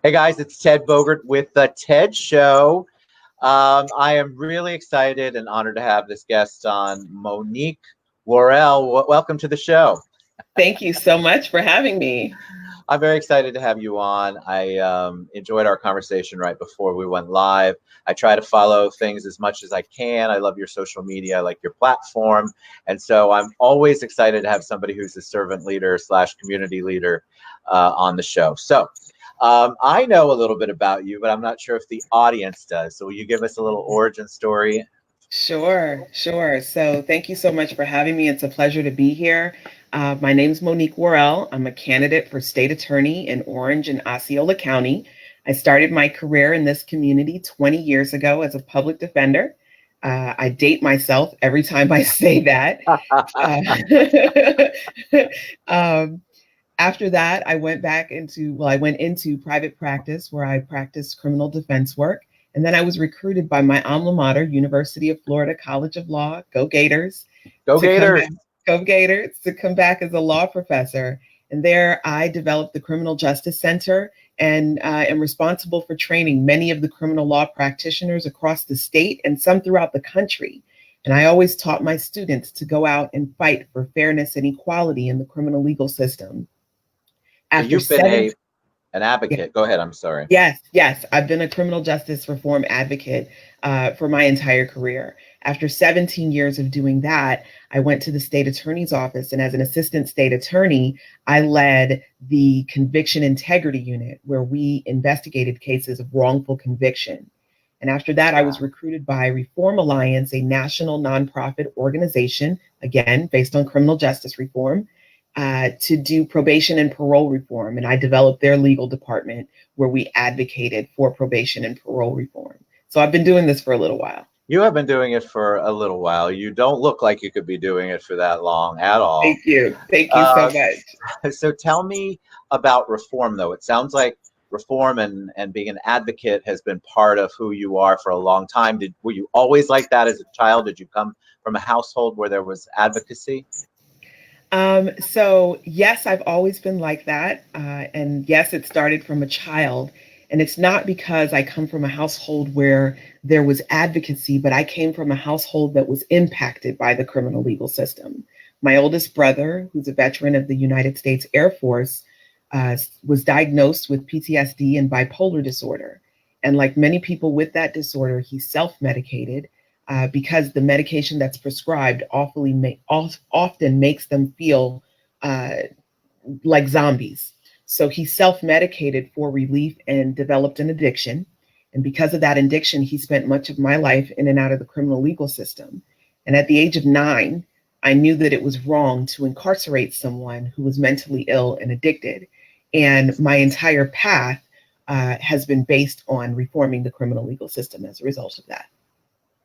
Hey guys, it's Ted Bogert with the Ted Show. I am really excited and honored to have this guest on, Monique Worrell. Welcome to the show. Thank you so much for having me. I'm very excited to have you on. I enjoyed our conversation right before we went live. I try to follow things as much as I can. I love your social media, I like your platform. And so I'm always excited to have somebody who's a servant leader slash community leader on the show. So I know a little bit about you, but I'm not sure if the audience does. So will you give us a little origin story? Sure. So thank you so much for having me. It's a pleasure to be here. My name's Monique Worrell. I'm a candidate for state attorney in Orange and Osceola County. I started my career in this community 20 years ago as a public defender. I date myself every time I say that. um, After that, I went into private practice where I practiced criminal defense work. And then I was recruited by my alma mater, University of Florida College of Law, go Gators, Go to come Gators. back, go Gators, to come back as a law professor. And there I developed the Criminal Justice Center and am responsible for training many of the criminal law practitioners across the state and some throughout the country. And I always taught my students to go out and fight for fairness and equality in the criminal legal system. So After you've been seven, an yeah, advocate. Go ahead. I'm sorry. yes, I've been a criminal justice reform advocate for my entire career. After 17 years of doing that, I went to the state attorney's office, and as an assistant state attorney, I led the conviction integrity unit where we investigated cases of wrongful conviction. And after that, I was recruited by Reform Alliance, a national nonprofit organization, again, based on criminal justice reform, to do probation and parole reform. And I developed their legal department where we advocated for probation and parole reform. So I've been doing this for a little while. You have been doing it for a little while. You don't look like you could be doing it for that long at all. Thank you. Thank you so Uh, much. so tell me about reform, though. It sounds like reform and being an advocate has been part of who you are for a long time. Were you always like that as a child? Did you come from a household where there was advocacy? So yes, I've always been like that. And yes, it started from a child. And it's not because I come from a household where there was advocacy, but I came from a household that was impacted by the criminal legal system. My oldest brother, who's a veteran of the United States Air Force, was diagnosed with PTSD and bipolar disorder. And like many people with that disorder, he self medicated because the medication that's prescribed often makes them feel uh, like zombies. So he self medicated for relief and developed an addiction. And because of that addiction, he spent much of my life in and out of the criminal legal system. And at the age of 9, I knew that it was wrong to incarcerate someone who was mentally ill and addicted. And my entire path has been based on reforming the criminal legal system as a result of that.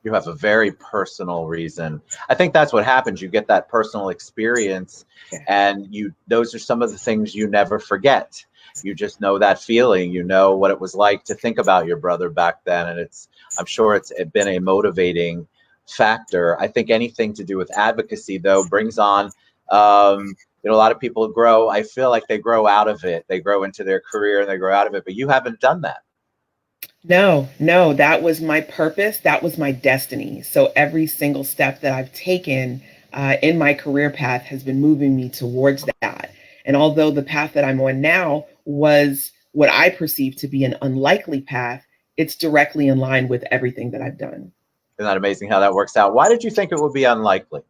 You have a very personal reason. I think that's what happens. You get that personal experience, Yeah. and those are some of the things you never forget. You just know that feeling. You know what it was like to think about your brother back then, and I'm sure it's been a motivating factor. I think anything to do with advocacy, though, brings on a lot of people grow. I feel like they grow out of it. They grow into their career and they grow out of it, but you haven't done that. No, that was my purpose. That was my destiny. So every single step that I've taken in my career path has been moving me towards that. And although the path that I'm on now was what I perceive to be an unlikely path, it's directly in line with everything that I've done. Isn't that amazing how that works out? Why did you think it would be unlikely?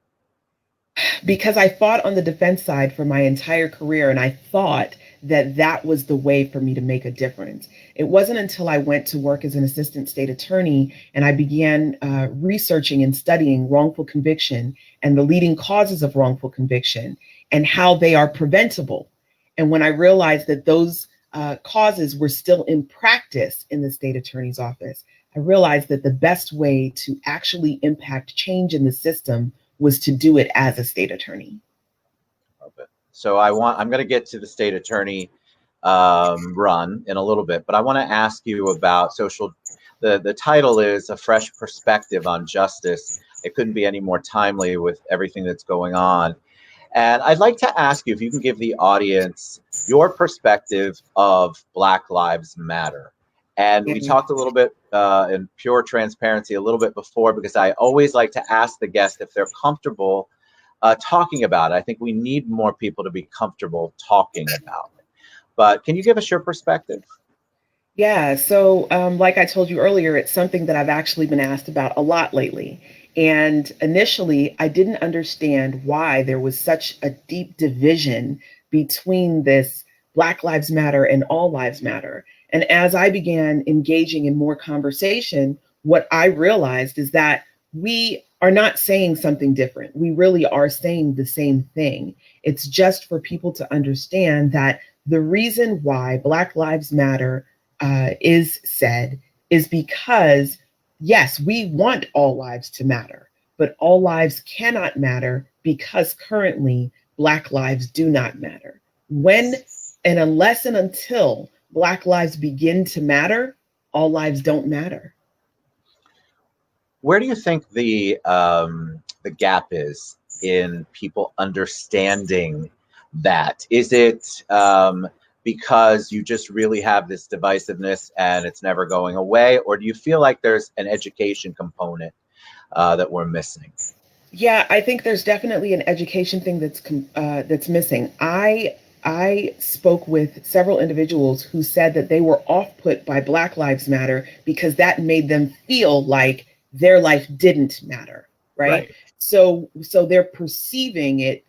Because I fought on the defense side for my entire career, and I thought that that was the way for me to make a difference. It wasn't until I went to work as an assistant state attorney and I began researching and studying wrongful conviction and the leading causes of wrongful conviction and how they are preventable. And when I realized that those causes were still in practice in the state attorney's office, I realized that the best way to actually impact change in the system was to do it as a state attorney. So I'm going to get to the state attorney run in a little bit, but I want to ask you about the title is A Fresh Perspective on Justice. It couldn't be any more timely with everything that's going on. And I'd like to ask you if you can give the audience your perspective of Black Lives Matter. And we Yeah. talked a little bit in pure transparency a little bit before, because I always like to ask the guest if they're comfortable talking about it. I think we need more people to be comfortable talking about it. But can you give us your perspective? Yeah, so like I told you earlier, it's something that I've actually been asked about a lot lately. And initially, I didn't understand why there was such a deep division between this Black Lives Matter and All Lives Matter. And as I began engaging in more conversation, what I realized is that we are not saying something different. We really are saying the same thing. It's just for people to understand that the reason why Black Lives Matter is said is because, yes, we want all lives to matter, but all lives cannot matter because currently Black lives do not matter. When and unless and until Black lives begin to matter, all lives don't matter. Where do you think the gap is in people understanding that? Is it because you just really have this divisiveness and it's never going away, or do you feel like there's an education component that we're missing? Yeah, I think there's definitely an education thing that's missing. I spoke with several individuals who said that they were off put by Black Lives Matter because that made them feel like their life didn't matter, right? Right. So they're perceiving it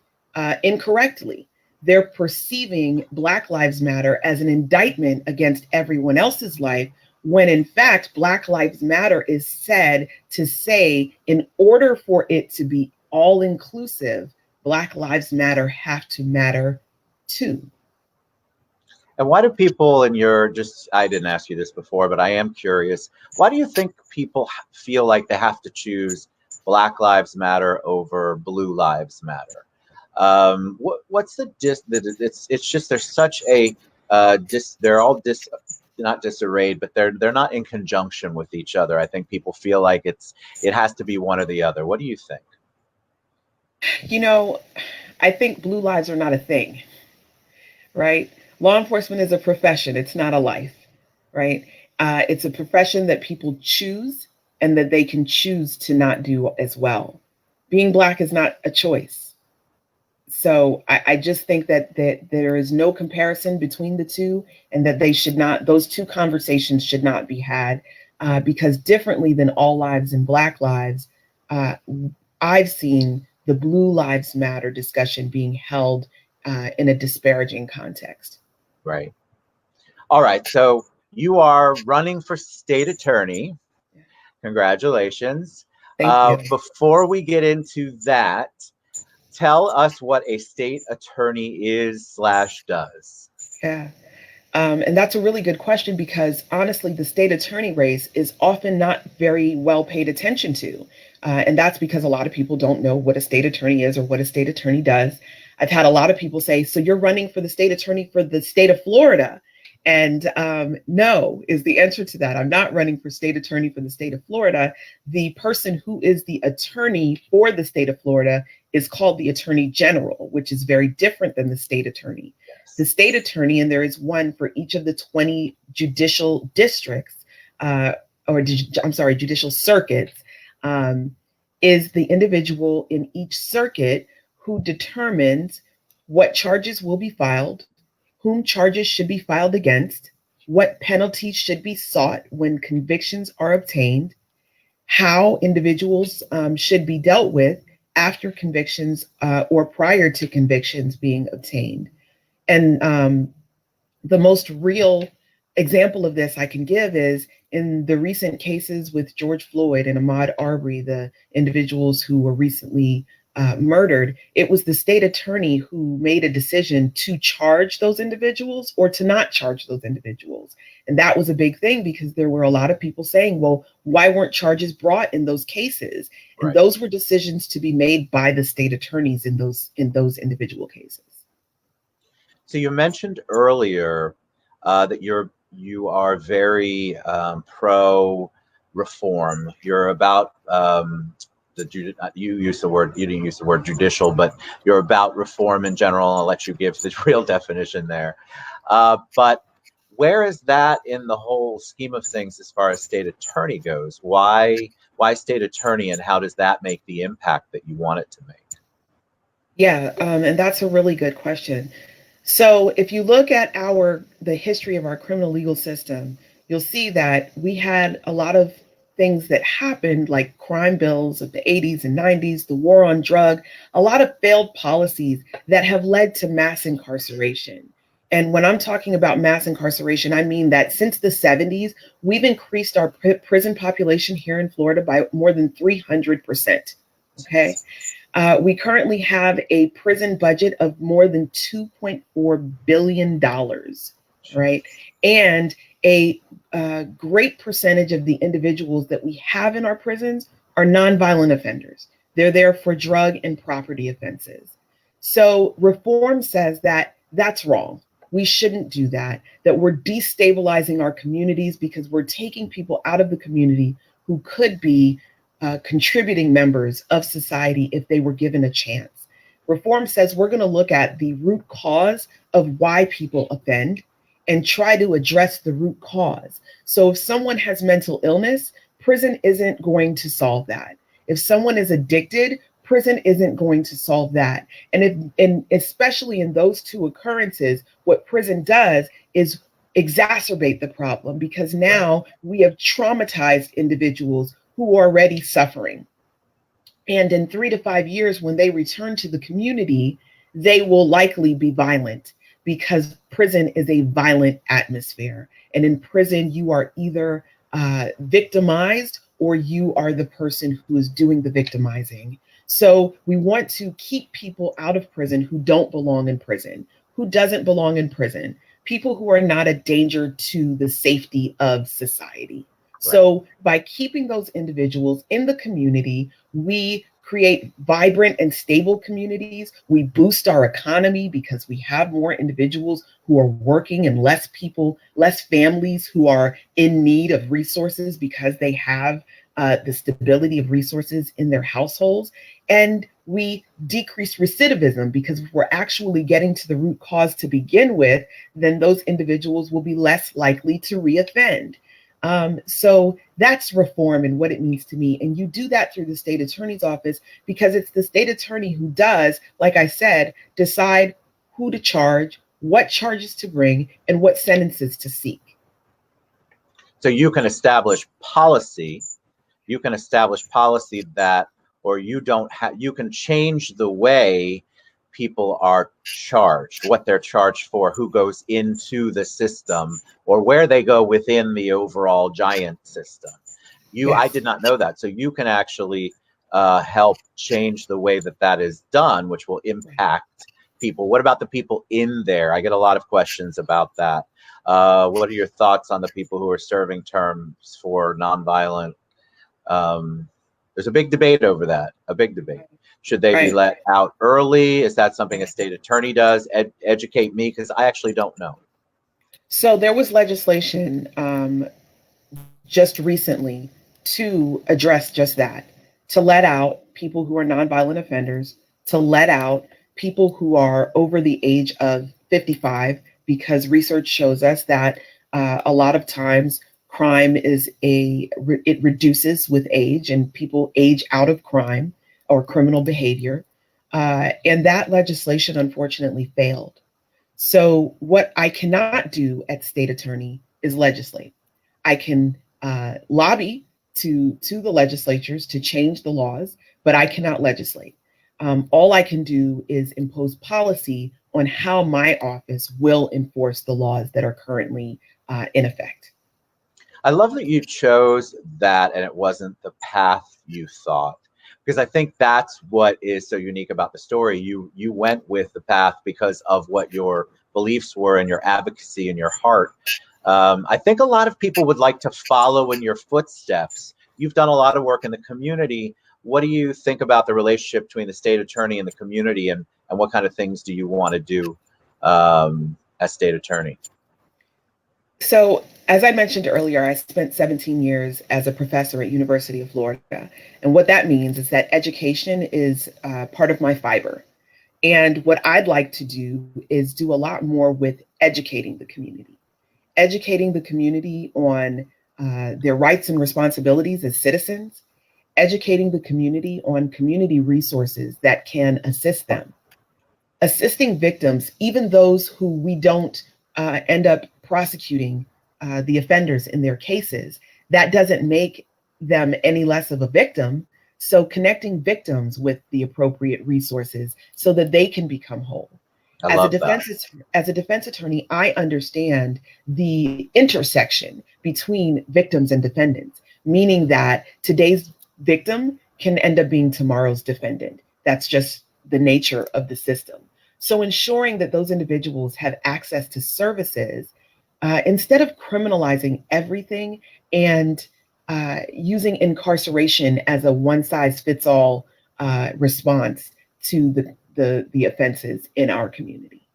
incorrectly. They're perceiving Black Lives Matter as an indictment against everyone else's life, when in fact Black Lives Matter is said to say, in order for it to be all inclusive, Black Lives Matter have to matter too. And why do people in your, just, I didn't ask you this before, but I am curious. Why do you think people feel like they have to choose Black Lives Matter over Blue Lives Matter? What's it's just there's such a they're all not disarrayed, but they're not in conjunction with each other. I think people feel like it has to be one or the other. What do you think? You know, I think blue lives are not a thing, right? Law enforcement is a profession, it's not a life, right? It's a profession that people choose and that they can choose to not do as well. Being Black is not a choice. So I just think that there is no comparison between the two, and that they should not; those two conversations should not be had, because differently than all lives and Black lives, uh, I've seen the Blue Lives Matter discussion being held in a disparaging context. Right. All right. So you are running for state attorney. Congratulations. Thank you. Before we get into that, tell us what a state attorney is slash does. Yeah. And that's a really good question, because honestly, the state attorney race is often not very well paid attention to. And that's because a lot of people don't know what a state attorney is or what a state attorney does. I've had a lot of people say, "So you're running for the state attorney for the state of Florida?" And no, is the answer to that. I'm not running for state attorney for the state of Florida. The person who is the attorney for the state of Florida is called the attorney general, which is very different than the state attorney. The state attorney, and there is one for each of the 20 judicial districts, I'm sorry, judicial circuits, is the individual in each circuit who determines what charges will be filed, whom charges should be filed against, what penalties should be sought when convictions are obtained, how individuals should be dealt with after convictions or prior to convictions being obtained. And the most real example of this I can give is in the recent cases with George Floyd and Ahmaud Arbery, the individuals who were recently murdered. It was the state attorney who made a decision to charge those individuals or to not charge those individuals. And that was a big thing, because there were a lot of people saying, well, why weren't charges brought in those cases? And Right. those were decisions to be made by the state attorneys in those individual cases. So you mentioned earlier that you are very pro reform. You're about you use the word, you didn't use the word judicial, but you're about reform in general. I'll let you give the real definition there. But where is that in the whole scheme of things as far as state attorney goes? Why state attorney, and how does that make the impact that you want it to make? Yeah, and that's a really good question. So if you look at the history of our criminal legal system, you'll see that we had a lot of things that happened, like crime bills of the 80s and 90s, the war on drug, a lot of failed policies that have led to mass incarceration. And when I'm talking about mass incarceration, I mean that since the 70s, we've increased our prison population here in Florida by more than 300%. Okay. We currently have a prison budget of more than $2.4 billion, right? And a great percentage of the individuals that we have in our prisons are nonviolent offenders. They're there for drug and property offenses. So reform says that that's wrong. We shouldn't do that, that we're destabilizing our communities because we're taking people out of the community who could be contributing members of society if they were given a chance. Reform says we're going to look at the root cause of why people offend and try to address the root cause. So if someone has mental illness, prison isn't going to solve that. If someone is addicted, prison isn't going to solve that. And especially in those two occurrences, what prison does is exacerbate the problem because now we have traumatized individuals who are already suffering. And in 3 to 5 years, when they return to the community, they will likely be violent because prison is a violent atmosphere. And in prison, you are either victimized or you are the person who is doing the victimizing. So we want to keep people out of prison who don't belong in prison, who doesn't belong in prison, people who are not a danger to the safety of society. So by keeping those individuals in the community, we create vibrant and stable communities. We boost our economy because we have more individuals who are working and less people, less families who are in need of resources because they have the stability of resources in their households. And we decrease recidivism because if we're actually getting to the root cause to begin with, then those individuals will be less likely to reoffend. So that's reform and what it means to me. And you do that through the state attorney's office because it's the state attorney who does, like I said, decide who to charge, what charges to bring, and what sentences to seek. So you can establish policy. You can establish policy that, or you don't have, you can change the way people are charged, what they're charged for, who goes into the system, or where they go within the overall giant system. I did not know that. So you can actually help change the way that that is done, which will impact people. What about the people in there? I get a lot of questions about that. What are your thoughts on the people who are serving terms for nonviolent? There's a big debate over that, a big debate. Should they be let out early? Is that something a state attorney does? Educate me, because I actually don't know. So there was legislation just recently to address just that, to let out people who are nonviolent offenders, to let out people who are over the age of 55, because research shows us that a lot of times crime it reduces with age and people age out of crime or criminal behavior. And that legislation unfortunately failed. So what I cannot do at state attorney is legislate. I can lobby to the legislatures to change the laws, but I cannot legislate. All I can do is impose policy on how my office will enforce the laws that are currently in effect. I love that you chose that and it wasn't the path you thought, because I think that's what is so unique about the story. You went with the path because of what your beliefs were and your advocacy and your heart. I think a lot of people would like to follow in your footsteps. You've done a lot of work in the community. What do you think about the relationship between the state attorney and the community, and what kind of things do you want to do as state attorney? So As I mentioned earlier, I spent 17 years as a professor at University of Florida. And what that means is that education is part of my fiber. And what I'd like to do is do a lot more with educating the community on their rights and responsibilities as citizens, educating the community on community resources that can assist them, assisting victims, even those who we don't end up prosecuting the offenders in their cases. That doesn't make them any less of a victim. So connecting victims with the appropriate resources so that they can become whole. I love that. As a defense attorney, I understand the intersection between victims and defendants, meaning that today's victim can end up being tomorrow's defendant. That's just the nature of the system. So ensuring that those individuals have access to services instead of criminalizing everything and using incarceration as a one size fits all response to the offenses in our community.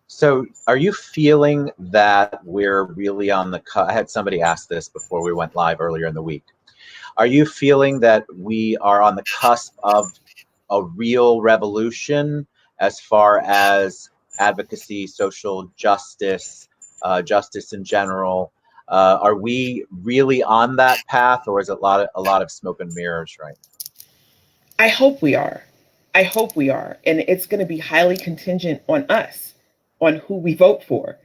So are you feeling that we're really on the I had somebody ask this before we went live earlier in the week. Are you feeling that we are on the cusp of a real revolution as far as advocacy, social justice, justice in general? Are we really on that path, or is it a lot of smoke and mirrors right now? I hope we are. I hope we are. And it's going to be highly contingent on us, on who we vote for.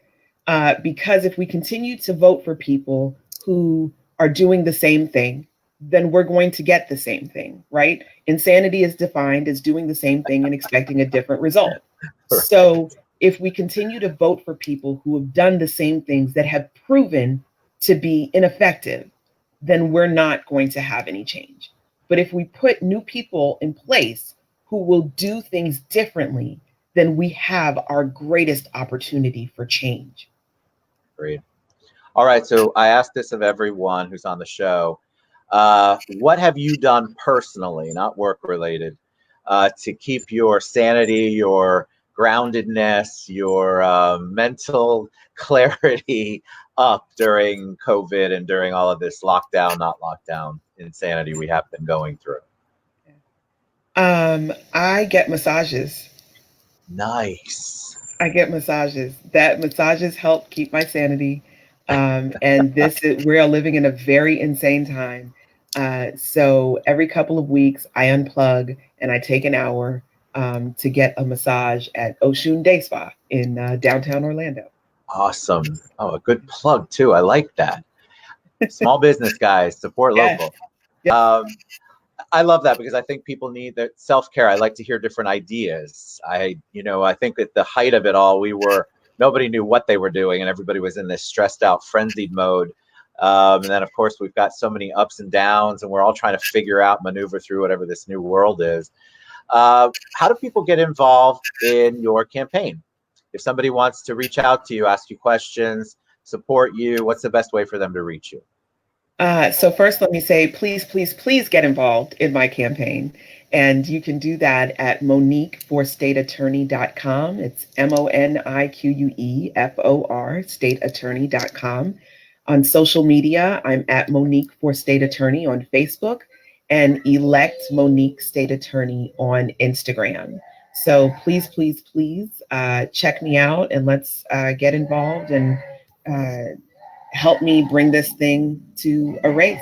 Because if we continue to vote for people who are doing the same thing, then we're going to get the same thing, right? Insanity is defined as doing the same thing and expecting a different result. So if we continue to vote for people who have done the same things that have proven to be ineffective, then we're not going to have any change. But if we put new people in place who will do things differently, then we have our greatest opportunity for change. Great. All right. So I asked this of everyone who's on the show. What have you done personally, not work related, to keep your sanity, your groundedness, your mental clarity up during COVID and during all of this lockdown, not lockdown insanity we have been going through? I get massages. Nice. I get massages. That massages help keep my sanity. And we are living in a very insane time. So every couple of weeks, I unplug and I take an hour to get a massage at Oshun Day Spa in downtown Orlando. Awesome. Oh, a good plug too. I like that. Small business guys, support Yes. local. Yes. I love that because I think people need that self-care. I like to hear different ideas. I think at the height of it all, nobody knew what they were doing and everybody was in this stressed out, frenzied mode. And then of course we've got so many ups and downs and we're all trying to figure out, maneuver through whatever this new world is. How do people get involved in your campaign? If somebody wants to reach out to you, ask you questions, support you, what's the best way for them to reach you? So first, let me say, please, please, please get involved in my campaign. And you can do that at moniqueforstateattorney.com. It's MONIQUEFOR, stateattorney.com. On social media, I'm at Monique for State Attorney on Facebook and elect Monique State Attorney on Instagram. So please, please, please check me out and let's get involved and help me bring this thing to a race.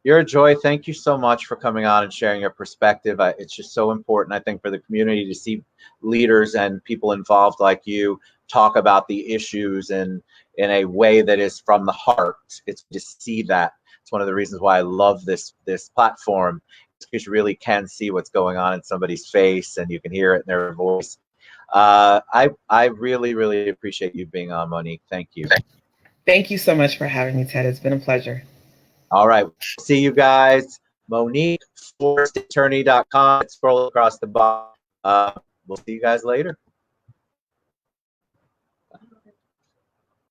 You're a joy. Thank you so much for coming on and sharing your perspective. It's just so important, I think, for the community to see leaders and people involved like you talk about the issues in a way that is from the heart. It's to see that. It's one of the reasons why I love this platform, because you really can see what's going on in somebody's face and you can hear it in their voice. I really, really appreciate you being on, Monique. Thank you. Thank you so much for having me, Ted. It's been a pleasure. All right. See you guys. MoniqueForStateAttorney.com. Scroll across the bottom. We'll see you guys later.